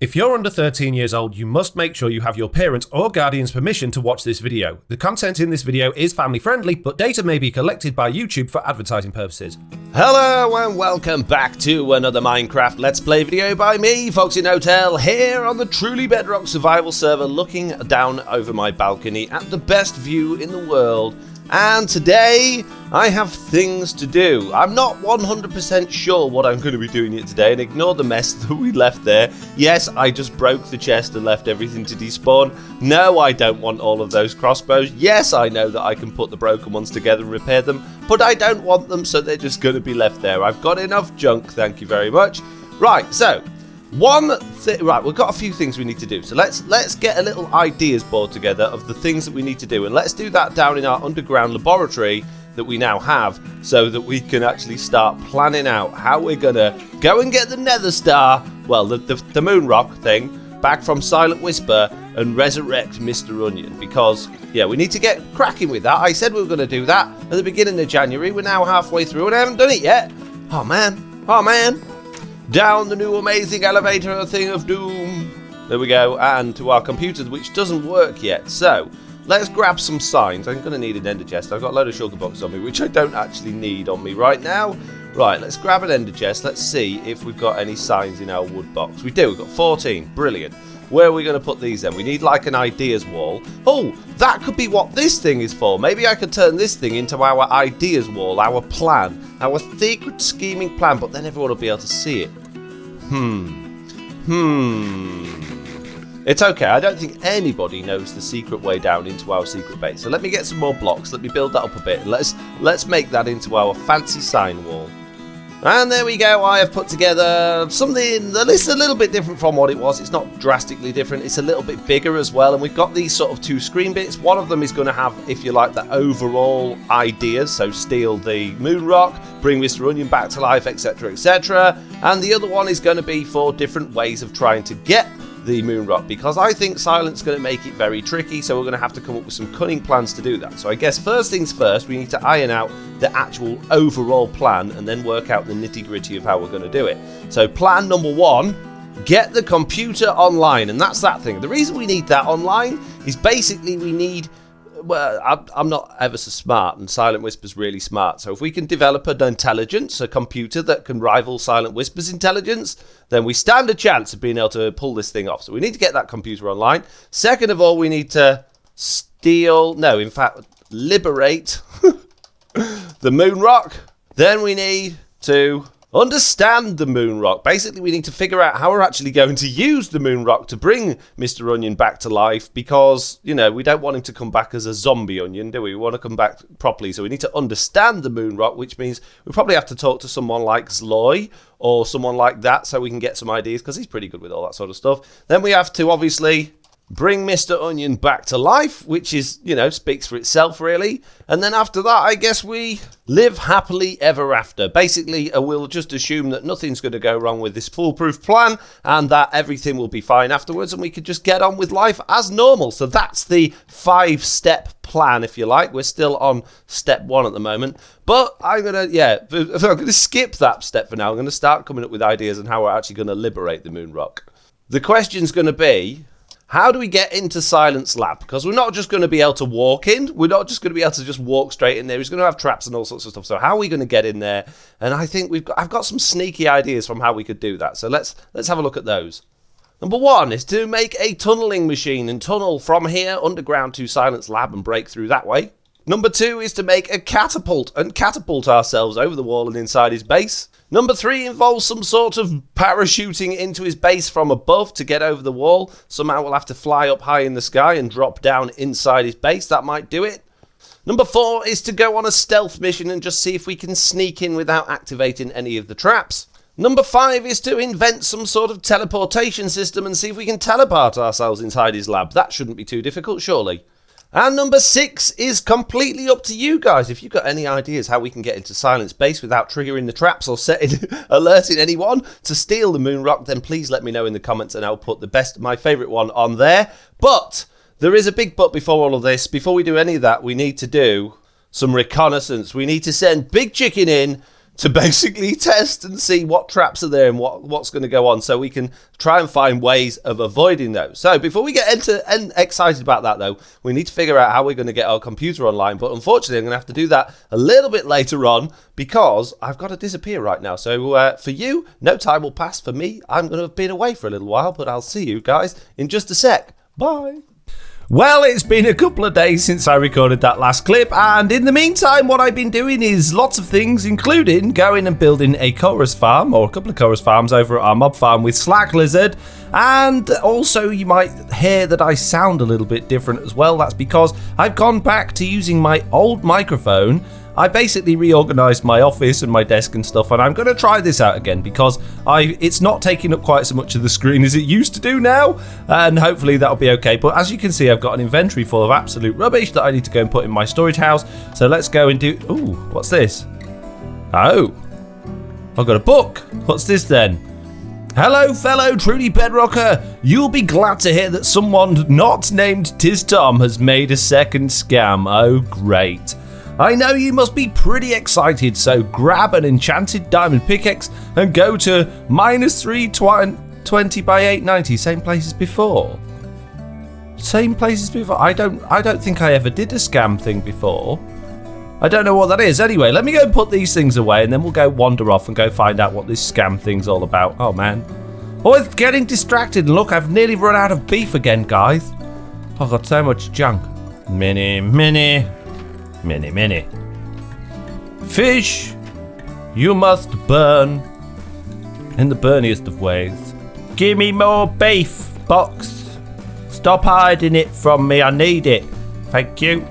If you're under 13 years old, you must make sure you have your parents' or guardian's permission to watch this video. The content in this video is family friendly, but data may be collected by YouTube for advertising purposes. Hello and welcome back to another Minecraft Let's Play video by me, FoxyNoTail, here on the Truly Bedrock survival server, looking down over my balcony at the best view in the world. And today, I have things to do. I'm not 100% sure what I'm going to be doing here today, and ignore the mess that we left there. Yes, I just broke the chest and left everything to despawn. No, I don't want all of those crossbows. Yes, I know that I can put the broken ones together and repair them, but I don't want them, so they're just going to be left there. I've got enough junk, thank you very much. Right, so right, we've got a few things we need to do. So let's get a little ideas board together of the things that we need to do, and let's do that down in our underground laboratory that we now have, so that we can actually start planning out how we're gonna go and get the Nether Star, well, the moon rock thing, back from Silent Whisper and resurrect Mr. Onion, because yeah, we need to get cracking with that. I said we were gonna do that at the beginning of January. We're now halfway through and I haven't done it yet. Oh man. Down the new amazing elevator thing of doom. There we go, and to our computer, which doesn't work yet. So let's grab some signs. I'm going to need an ender chest. I've got a load of sugar boxes on me, which I don't actually need on me right now. Right, let's grab an ender chest. Let's see if we've got any signs in our wood box. We do. We've got 14. Brilliant. Where are we going to put these then? We need like an ideas wall. Oh, that could be what this thing is for. Maybe I could turn this thing into our ideas wall, our plan, our secret scheming plan, but then everyone will be able to see it. It's okay, I don't think anybody knows the secret way down into our secret base. So let me get some more blocks, let me build that up a bit, and let's make that into our fancy sign wall. And there we go, I have put together something that is a little bit different from what it was. It's not drastically different, it's a little bit bigger as well. And we've got these sort of two screen bits. One of them is going to have, if you like, the overall ideas. So steal the moon rock, bring Mr. Onion back to life, etc, etc. And the other one is going to be for different ways of trying to get the moon rock, because I think Silent's going to make it very tricky, so we're going to have to come up with some cunning plans to do that. So I guess first things first, we need to iron out the actual overall plan and then work out the nitty-gritty of how we're going to do it. So plan number one, get the computer online, and that's that thing. The reason we need that online is basically we need, well, I'm not ever so smart, and Silent Whisper's really smart. So if we can develop an intelligence, a computer that can rival Silent Whisper's intelligence, then we stand a chance of being able to pull this thing off. So we need to get that computer online. Second of all, we need to liberate the moon rock. Then we need to understand the moon rock. Basically, we need to figure out how we're actually going to use the moon rock to bring Mr. Onion back to life, because, you know, we don't want him to come back as a zombie onion, do we? We want to come back properly. So we need to understand the moon rock, which means we probably have to talk to someone like Zloy or someone like that so we can get some ideas, because he's pretty good with all that sort of stuff. Then we have to obviously bring Mr. Onion back to life, which is, you know, speaks for itself, really. And then after that, I guess we live happily ever after. Basically, we'll just assume that nothing's going to go wrong with this foolproof plan and that everything will be fine afterwards, and we could just get on with life as normal. So that's the 5-step plan, if you like. We're still on step 1 at the moment, but I'm going to skip that step for now. I'm going to start coming up with ideas on how we're actually going to liberate the moon rock. The question's going to be, how do we get into Silent's lab? Because we're not just going to be able to walk in. We're not just going to be able to just walk straight in there. He's going to have traps and all sorts of stuff. So how are we going to get in there? And I think I've got some sneaky ideas from how we could do that. So let's have a look at those. Number 1 is to make a tunneling machine and tunnel from here underground to Silent's lab and break through that way. Number 2 is to make a catapult and catapult ourselves over the wall and inside his base. Number 3 involves some sort of parachuting into his base from above to get over the wall. Somehow we'll have to fly up high in the sky and drop down inside his base. That might do it. Number 4 is to go on a stealth mission and just see if we can sneak in without activating any of the traps. Number 5 is to invent some sort of teleportation system and see if we can teleport ourselves inside his lab. That shouldn't be too difficult, surely. And number 6 is completely up to you guys. If you've got any ideas how we can get into Silent's base without triggering the traps or alerting anyone to steal the moon rock, then please let me know in the comments and I'll put my favourite one on there. But there is a big but before all of this. Before we do any of that, we need to do some reconnaissance. We need to send Big Chicken in to basically test and see what traps are there and what's going to go on, so we can try and find ways of avoiding those. So before we get excited about that, though, we need to figure out how we're going to get our computer online. But unfortunately, I'm going to have to do that a little bit later on because I've got to disappear right now. So for you, no time will pass. For me, I'm going to have been away for a little while, but I'll see you guys in just a sec. Bye. Well, it's been a couple of days since I recorded that last clip, and in the meantime, what I've been doing is lots of things, including going and building a chorus farm, or a couple of chorus farms over at our mob farm with Slack Lizard, and also you might hear that I sound a little bit different as well. That's because I've gone back to using my old microphone. I basically reorganised my office and my desk and stuff, and I'm going to try this out again because it's not taking up quite so much of the screen as it used to do now, and hopefully that'll be okay. But as you can see, I've got an inventory full of absolute rubbish that I need to go and put in my storage house. So let's go and do... Ooh, what's this? Oh, I've got a book. What's this then? Hello, fellow Truly Bedrocker. You'll be glad to hear that someone not named Tizztom has made a second scam. Oh, great. I know you must be pretty excited, so grab an enchanted diamond pickaxe and go to -320 by 890. Same place as before. Same place as before. I don't think I ever did a scam thing before. I don't know what that is. Anyway, let me go and put these things away, and then we'll go wander off and go find out what this scam thing's all about. Oh man, always getting distracted. And look, I've nearly run out of beef again, guys. I've got so much junk. Mini. Fish, you must burn in the burniest of ways. Give me more beef, box. Stop hiding it from me, I need it. Thank you.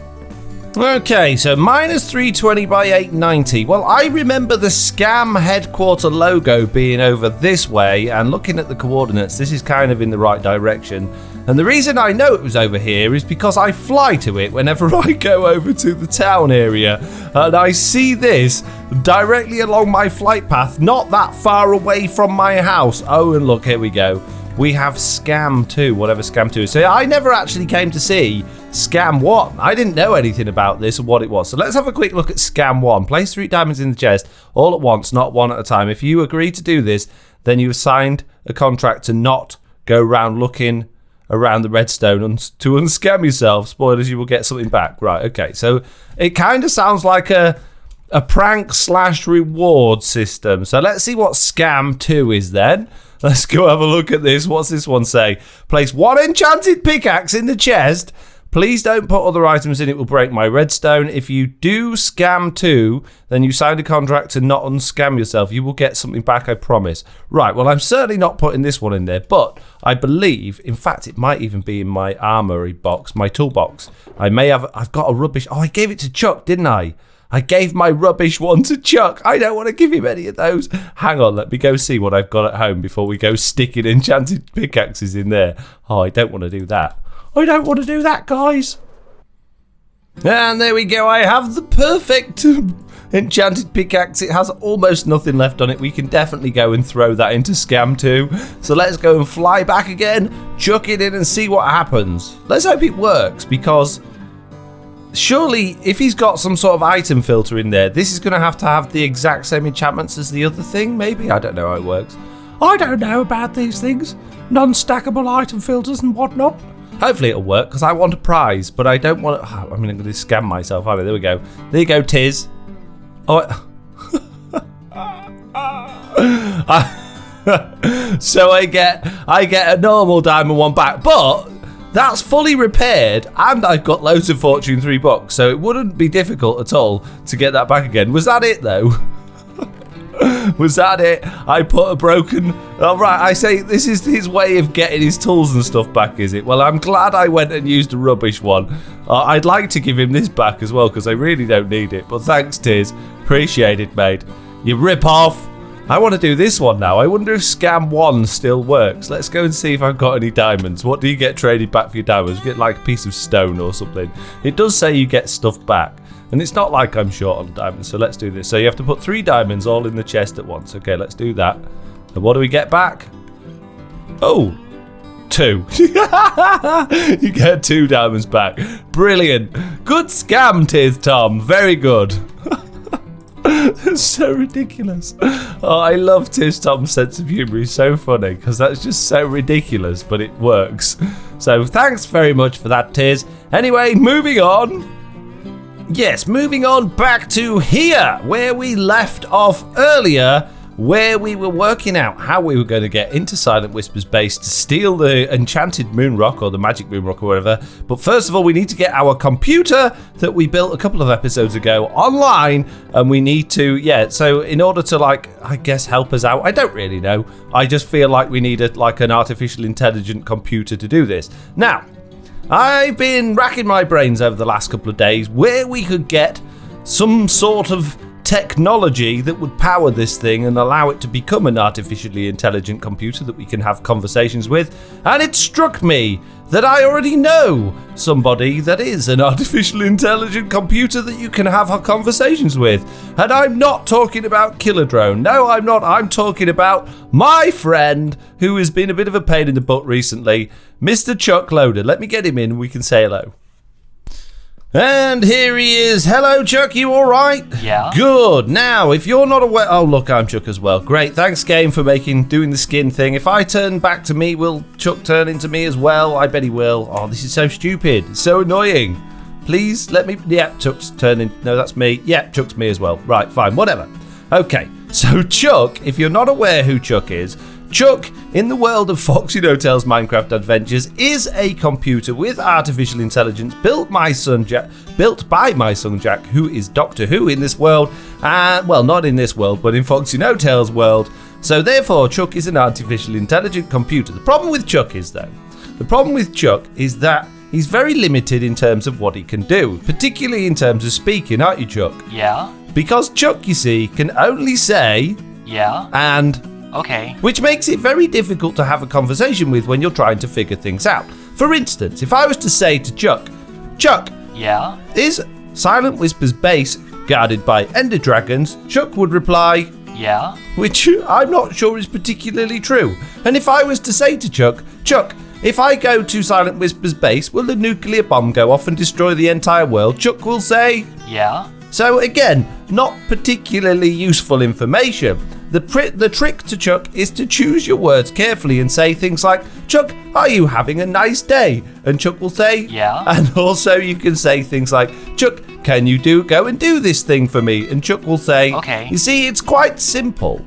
Okay, so -320 by 890. Well, I remember the scam headquarter logo being over this way, and looking at the coordinates, this is kind of in the right direction. And the reason I know it was over here is because I fly to it whenever I go over to the town area. And I see this directly along my flight path, not that far away from my house. Oh, and look, here we go. We have Scam 2, whatever Scam 2 is. So I never actually came to see Scam 1. I didn't know anything about this or what it was. So let's have a quick look at Scam 1. Place 3 diamonds in the chest all at once, not one at a time. If you agree to do this, then you have signed a contract to not go around looking around the redstone to unscam yourself. Spoilers, you will get something back. Right, okay. So it kind of sounds like a prank/reward system. So let's see what Scam 2 is then. Let's go have a look at this. What's this one say? Place 1 enchanted pickaxe in the chest. Please don't put other items in, it will break my redstone. If you do Scam 2, then you signed a contract to not unscam yourself. You will get something back, I promise. Right, well, I'm certainly not putting this one in there, but I believe, in fact, it might even be in my armory box, my toolbox. I've got a rubbish. Oh, I gave it to Chuck, didn't I? I gave my rubbish one to Chuck. I don't want to give him any of those. Hang on, let me go see what I've got at home before we go sticking enchanted pickaxes in there. Oh, I don't want to do that. I don't want to do that, guys. And there we go. I have the perfect enchanted pickaxe. It has almost nothing left on it. We can definitely go and throw that into Scam 2. So let's go and fly back again, chuck it in and see what happens. Let's hope it works, because surely if he's got some sort of item filter in there, this is going to have the exact same enchantments as the other thing. Maybe. I don't know how it works. I don't know about these things. Non-stackable item filters and whatnot. Hopefully it'll work, because I want a prize, but I don't want to... I mean, I'm going to scam myself, aren't I? There we go. There you go, Tiz. Oh, so I get a normal diamond one back, but that's fully repaired, and I've got loads of Fortune 3 bucks, so it wouldn't be difficult at all to get that back again. Was that it, though? Was that it? I put a broken... Oh, right, I say this is his way of getting his tools and stuff back, is it? Well, I'm glad I went and used a rubbish one. I'd like to give him this back as well, because I really don't need it. But thanks, Tiz. Appreciate it, mate. You rip off. I want to do this one now. I wonder if Scam 1 still works. Let's go and see if I've got any diamonds. What do you get traded back for your diamonds? You get like a piece of stone or something. It does say you get stuff back. And it's not like I'm short on diamonds, so let's do this. So you have to put 3 diamonds all in the chest at once. Okay, let's do that. And what do we get back? Oh, 2. You get 2 diamonds back. Brilliant. Good scam, Tiz Tom. Very good. That's so ridiculous. Oh, I love Tizztom's sense of humour. He's so funny because that's just so ridiculous, but it works. So thanks very much for that, Tiz. Anyway, moving on. Yes, moving on back to here, where we left off earlier, where we were working out how we were going to get into Silent Whisper's base to steal the enchanted moon rock or the magic moon rock or whatever. But first of all, we need to get our computer that we built a couple of episodes ago online, and we need to, so in order to, like, I guess help us out, I don't really know. I just feel like we need an artificial intelligent computer to do this. Now, I've been racking my brains over the last couple of days where we could get some sort of technology that would power this thing and allow it to become an artificially intelligent computer that we can have conversations with. And it struck me that I already know somebody that is an artificial intelligent computer that you can have conversations with. And I'm not talking about Killer Drone. No, I'm not. I'm talking about my friend who has been a bit of a pain in the butt recently, Mr. Chuck Loader. Let me get him in and we can say hello. And here he is. Hello, Chuck. You all right? Yeah. Good. Now, if you're not aware... Oh, look, I'm Chuck as well. Great. Thanks, game, for doing the skin thing. If I turn back to me, will Chuck turn into me as well? I bet he will. Oh, this is so stupid. It's so annoying. Please let me... Yeah, Chuck's turning... No, that's me. Yeah, Chuck's me as well. Right, fine. Whatever. Okay. So, Chuck, if you're not aware who Chuck is... Chuck, in the world of FoxyNoTail's Minecraft adventures, is a computer with artificial intelligence built by my son Jack, who is Doctor Who in this world. Well, not in this world, but in FoxyNoTail's world. So therefore, Chuck is an artificial intelligent computer. The problem with Chuck is that he's very limited in terms of what he can do, particularly in terms of speaking, aren't you, Chuck? Yeah. Because Chuck, you see, can only say... Yeah. And... Okay. Which makes it very difficult to have a conversation with when you're trying to figure things out. For instance, if I was to say to Chuck, Yeah? is Silent Whisper's base guarded by ender dragons? Chuck would reply, Yeah? which I'm not sure is particularly true. And if I was to say to Chuck, if I go to Silent Whisper's base, will the nuclear bomb go off and destroy the entire world? Chuck will say, Yeah? So again, not particularly useful information. The trick to Chuck is to choose your words carefully and say things like, Chuck, are you having a nice day? And Chuck will say, Yeah. And also you can say things like, Chuck, can you go and do this thing for me? And Chuck will say, Okay. You see, it's quite simple.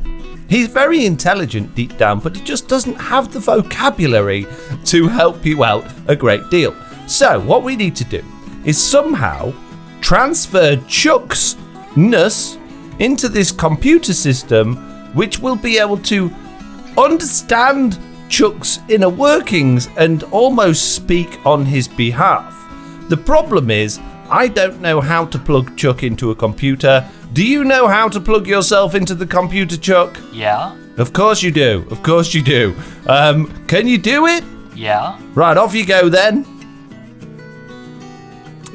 He's very intelligent deep down, but he just doesn't have the vocabulary to help you out a great deal. So what we need to do is somehow transfer Chuck's ness into this computer system, which will be able to understand Chuck's inner workings and almost speak on his behalf. The problem is, I don't know how to plug Chuck into a computer. Do you know how to plug yourself into the computer, Chuck? Yeah? Of course you do. Of course you do. Can you do it? Yeah? Right, off you go then.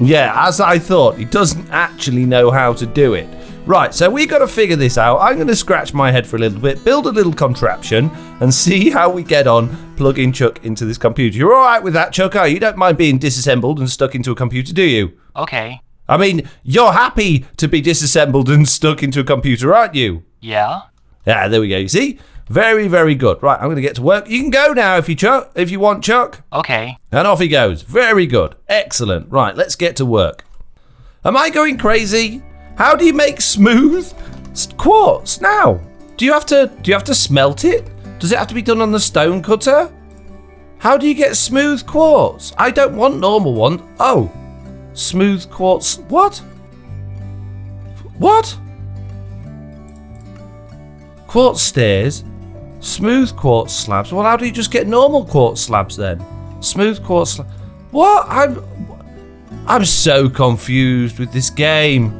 Yeah, as I thought, he doesn't actually know how to do it. Right, so we got to figure this out. I'm going to scratch my head for a little bit, build a little contraption, and see how we get on plugging Chuck into this computer. You're all right with that, Chuck? You don't mind being disassembled and stuck into a computer, do you? Okay. I mean, you're happy to be disassembled and stuck into a computer, aren't you? Yeah? Yeah, there we go. You see? Very, very good. Right, I'm going to get to work. You can go now if you want, Chuck. Okay. And off he goes. Very good. Excellent. Right, let's get to work. Am I going crazy? How do you make smooth quartz now? Do you have to smelt it? Does it have to be done on the stone cutter? How do you get smooth quartz? I don't want normal one. Oh, smooth quartz. What? What? Quartz stairs, smooth quartz slabs. Well, how do you just get normal quartz slabs then? Smooth quartz slabs. What? I'm so confused with this game.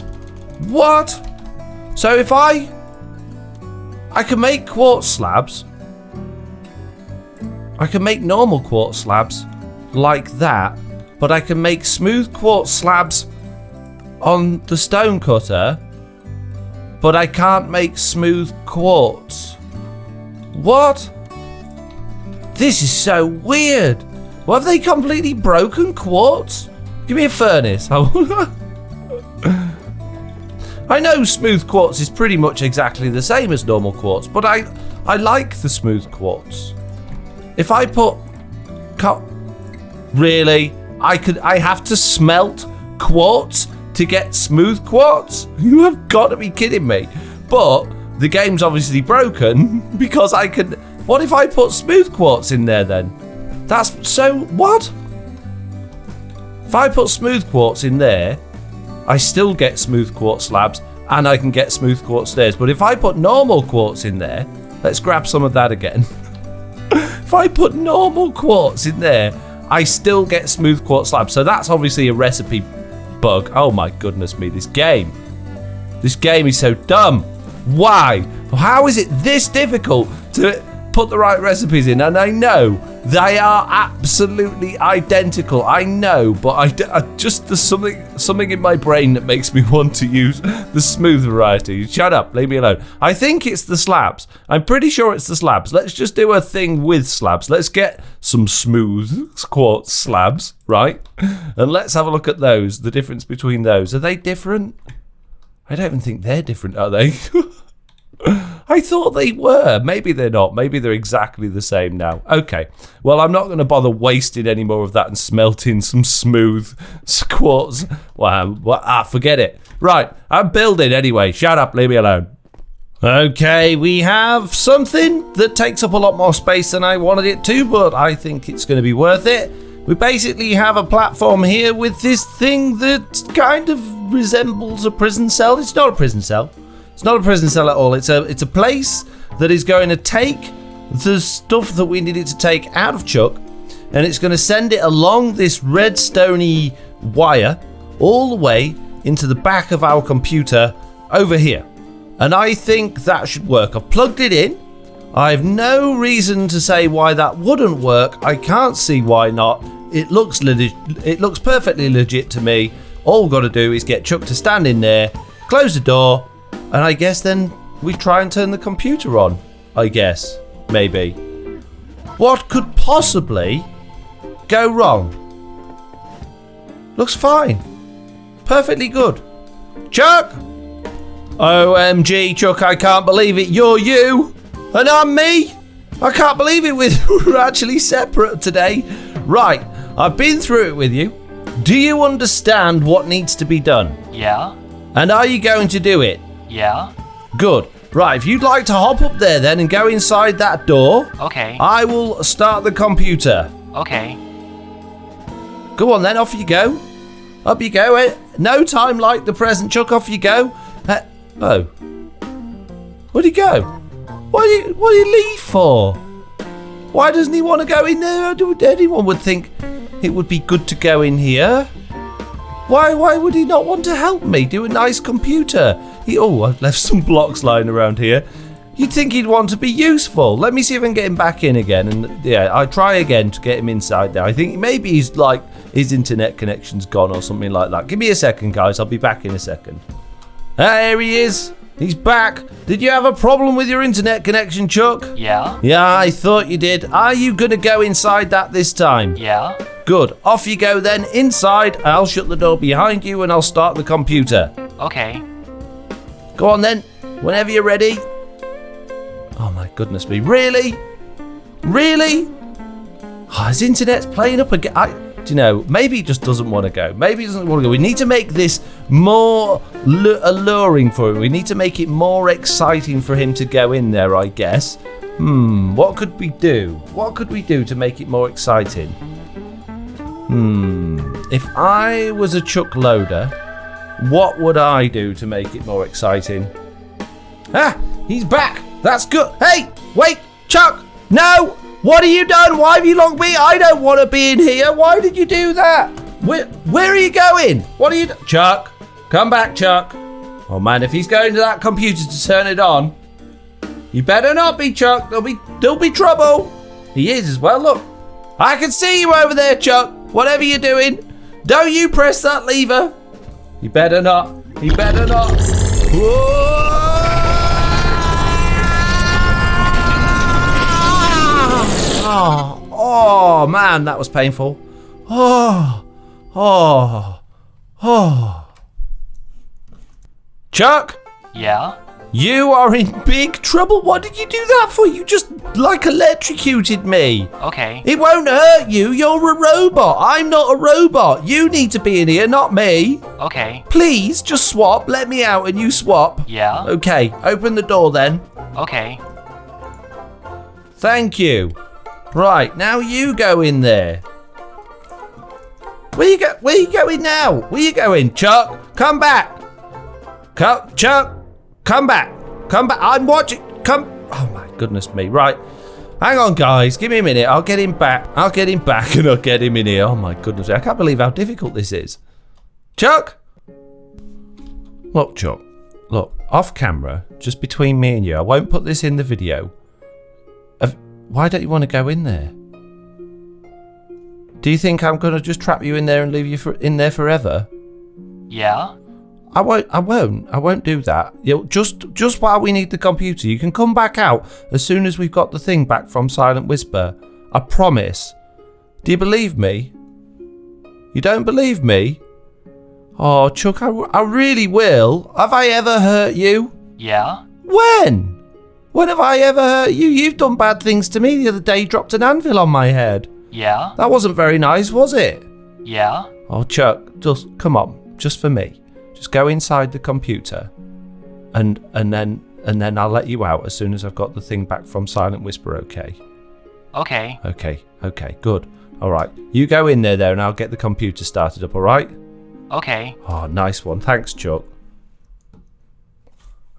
What? So if I can make quartz slabs, I can make normal quartz slabs like that, but I can make smooth quartz slabs on the stone cutter, but I can't make smooth quartz. What? This is so weird. Well, have they completely broken quartz? Give me a furnace. I know smooth quartz is pretty much exactly the same as normal quartz, but I like the smooth quartz. If I put... Really? I have to smelt quartz to get smooth quartz? You have got to be kidding me. But the game's obviously broken because I can... What if I put smooth quartz in there then? That's so... What? If I put smooth quartz in there, I still get smooth quartz slabs and I can get smooth quartz stairs. But if I put normal quartz in there, let's grab some of that again. If I put normal quartz in there, I still get smooth quartz slabs. So that's obviously a recipe bug. Oh my goodness me, this game. This game is so dumb. Why? How is it this difficult to put the right recipes in? And I know they are absolutely identical. I know, but I just there's something in my brain that makes me want to use the smooth variety. Shut up, leave me alone. I think it's the slabs. I'm pretty sure it's the slabs. Let's just do a thing with slabs. Let's get some smooth quartz slabs, right? And let's have a look at those. The difference between those. Are they different? I don't even think they're different, are they? I thought they were. Maybe they're not. Maybe they're exactly the same now. Okay. Well, I'm not going to bother wasting any more of that and smelting some smooth quartz. Wow. Forget it. Right. I'm building anyway. Shut up. Leave me alone. Okay. We have something that takes up a lot more space than I wanted it to, but I think it's going to be worth it. We basically have a platform here with this thing that kind of resembles a prison cell. It's not a prison cell. It's not a prison cell at all. It's a place that is going to take the stuff that we needed to take out of Chuck, and it's going to send it along this redstone-y wire all the way into the back of our computer over here. And I think that should work. I've plugged it in. I have no reason to say why that wouldn't work. I can't see why not. It looks perfectly legit to me. All we've got to do is get Chuck to stand in there, close the door, and I guess then we try and turn the computer on. I guess. Maybe. What could possibly go wrong? Looks fine. Perfectly good. Chuck! OMG, Chuck, I can't believe it. You're you, and I'm me. I can't believe it. We're actually separate today. Right, I've been through it with you. Do you understand what needs to be done? Yeah. And are you going to do it? Yeah. Good. Right, if you'd like to hop up there then and go inside that door, Okay. I will start the computer. Okay. Go on then, off you go. Up you go. No time like the present, Chuck. Off you go. Oh. Where'd he go? What did he leave for? Why doesn't he want to go in there? Anyone would think it would be good to go in here. Why would he not want to help me do a nice computer? I've left some blocks lying around here. You'd think he'd want to be useful. Let me see if I can get him back in again. And yeah, I'll try again to get him inside there. I think maybe his internet connection's gone or something like that. Give me a second, guys. I'll be back in a second. There he is. He's back. Did you have a problem with your internet connection, Chuck? Yeah. Yeah, I thought you did. Are you going to go inside that this time? Yeah. Good. Off you go then. Inside. I'll shut the door behind you and I'll start the computer. Okay. Go on then. Whenever you're ready. Oh my goodness me. Really? Really? Oh, his internet's playing up again. Do you know, maybe he just doesn't want to go. Maybe he doesn't want to go. We need to make this more alluring for him. We need to make it more exciting for him to go in there, I guess. What could we do? What could we do to make it more exciting? If I was a Chuck loader, what would I do to make it more exciting? Ah, he's back. That's good. Hey, wait, Chuck. No. What have you done? Why have you locked me? I don't want to be in here. Why did you do that? Where are you going? What are you doing? Chuck, come back, Chuck. Oh man, if he's going to that computer to turn it on, you better not be, Chuck. There'll be trouble. He is as well. Look, I can see you over there, Chuck. Whatever you're doing, don't you press that lever. You better not. You better not. Whoa! Oh man, that was painful. Chuck? Yeah? You are in big trouble. What did you do that for? You just like electrocuted me. Okay. It won't hurt you. You're a robot. I'm not a robot. You need to be in here, not me. Okay. Please, just swap. Let me out and you swap. Yeah? Okay, open the door then. Okay. Thank you. Right, now you go in there. Where you going now? Where you going? Chuck, come back. Chuck, come back. Come back. I'm watching. Oh my goodness me. Right. Hang on, guys. Give me a minute. I'll get him back. And I'll get him in here. Oh my goodness. I can't believe how difficult this is. Chuck? Look, Chuck. Look, off camera, just between me and you. I won't put this in the video. Why don't you want to go in there? Do you think I'm going to just trap you in there and leave you in there forever? Yeah? I won't do that. Just while we need the computer, you can come back out as soon as we've got the thing back from Silent Whisper. I promise. Do you believe me? You don't believe me? Oh, Chuck, I really will. Have I ever hurt you? Yeah? When? When have I ever hurt you? You've done bad things to me. The other day you dropped an anvil on my head. Yeah? That wasn't very nice, was it? Yeah? Oh, Chuck, just come on, just for me. Just go inside the computer, and then I'll let you out as soon as I've got the thing back from Silent Whisper. Okay? Okay. Okay, good. All right, you go in there, and I'll get the computer started up. All right? Okay. Oh, nice one. Thanks, Chuck.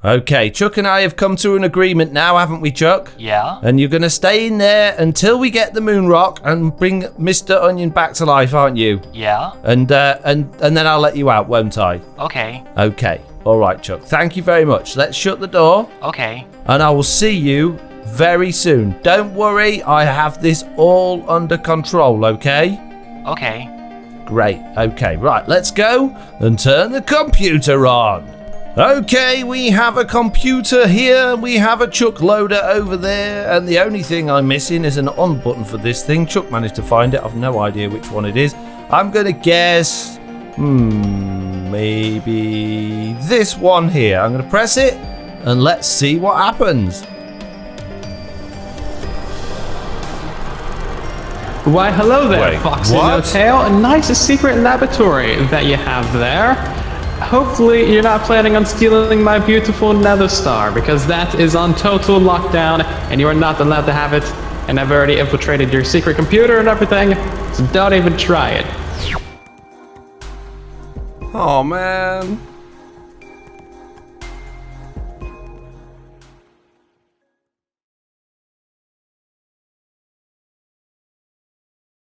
Okay, Chuck and I have come to an agreement now, haven't we, Chuck? Yeah? And you're going to stay in there until we get the moon rock and bring Mr. Onion back to life, aren't you? Yeah? And then I'll let you out, won't I? Okay. Okay. All right, Chuck. Thank you very much. Let's shut the door. Okay. And I will see you very soon. Don't worry. I have this all under control, okay? Okay. Great. Okay, right. Let's go and turn the computer on. Okay, we have a computer here, we have a Chuck loader over there, and the only thing I'm missing is an on button for this thing. Chuck managed to find it, I've no idea which one it is. I'm gonna guess, maybe this one here. I'm gonna press it, and let's see what happens. Why, hello there, Wait, FoxyNoTail. A nice secret laboratory that you have there. Hopefully you're not planning on stealing my beautiful nether star, because that is on total lockdown and you are not allowed to have it. And I've already infiltrated your secret computer and everything, so don't even try it. Oh man.